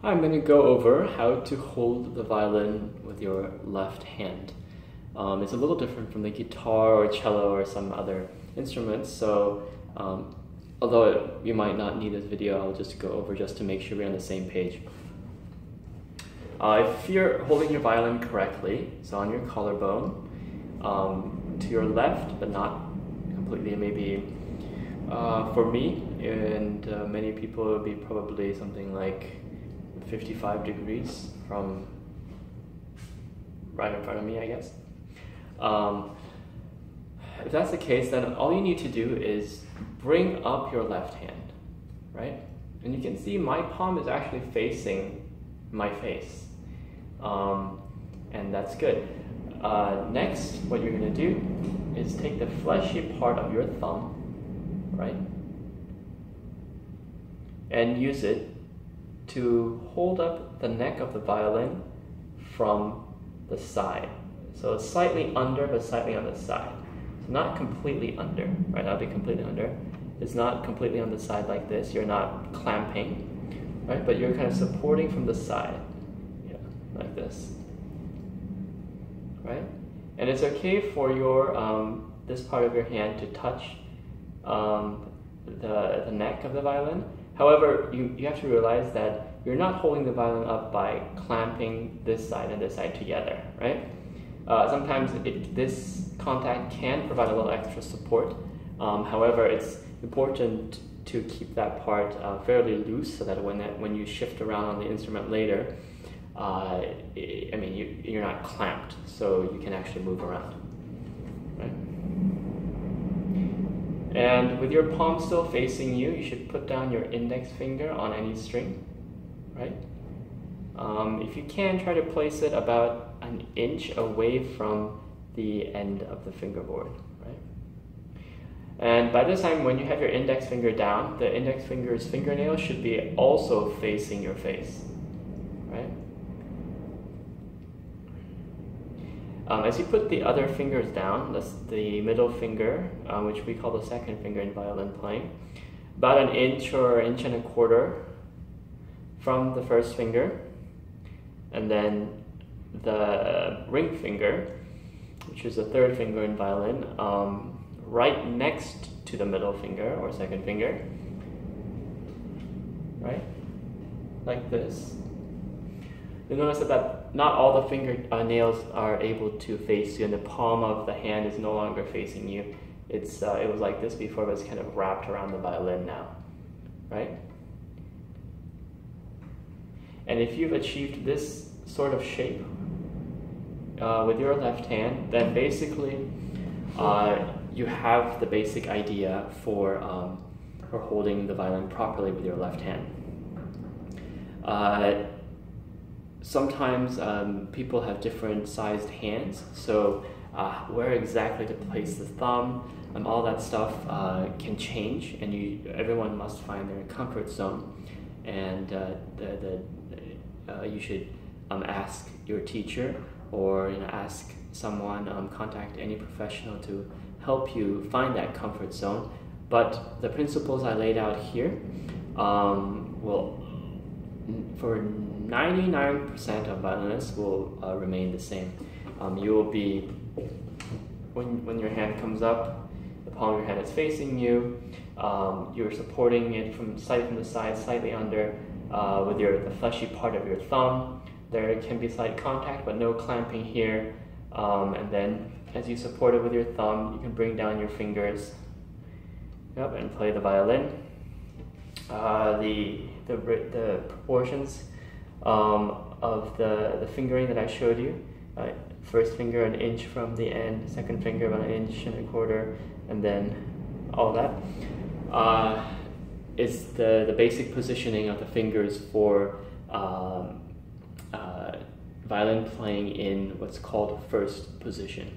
I'm going to go over how to hold the violin with your left hand. It's a little different from the guitar or cello or some other instruments, so although you might not need this video, I'll just go over just to make sure we're on the same page. If you're holding your violin correctly, so on your collarbone, to your left, but not completely, maybe for me and many people, it would be probably something like 55 degrees from right in front of me, I guess. If that's the case, then all you need to do is bring up your left hand, right? And you can see my palm is actually facing my face. And that's good. Next, what you're going to do is take the fleshy part of your thumb, right? And use it to hold up the neck of the violin from the side. So it's slightly under, but slightly on the side. So not completely under, right? That'll be completely under. It's not completely on the side like this. You're not clamping, right? But you're kind of supporting from the side, yeah, like this, right? And it's okay for your this part of your hand to touch the neck of the violin. However, you have to realize that you're not holding the violin up by clamping this side and this side together, right? Sometimes this contact can provide a little extra support. However, it's important to keep that part fairly loose so that when you shift around on the instrument later, you're not clamped, so you can actually move around, right? And with your palm still facing you, you should put down your index finger on any string, right? If you can, try to place it about an inch away from the end of the fingerboard, right? And by this time, when you have your index finger down, the index finger's fingernail should be also facing your face, right? As you put the other fingers down, that's the middle finger, which we call the second finger in violin playing, about an inch or an inch and a quarter from the first finger, and then the ring finger, which is the third finger in violin, right next to the middle finger or second finger, right? Like this. You'll notice that not all the finger nails are able to face you, and the palm of the hand is no longer facing you. It was like this before, but it's kind of wrapped around the violin now, right? And if you've achieved this sort of shape with your left hand, then basically you have the basic idea for holding the violin properly with your left hand. Sometimes people have different sized hands, so where exactly to place the thumb and all that stuff can change, and everyone must find their comfort zone, and you should ask your teacher or ask someone, contact any professional to help you find that comfort zone. But the principles I laid out here will, for 99% of violinists, will remain the same. You will be, when your hand comes up, the palm of your hand is facing you, you're supporting it from the side, slightly under, with the fleshy part of your thumb. There can be slight contact, but no clamping here. And then, as you support it with your thumb, you can bring down your fingers, and play the violin. The proportions of the fingering that I showed you. First finger an inch from the end, second finger about an inch and a quarter, and then all that. Is the basic positioning of the fingers for violin playing in what's called first position.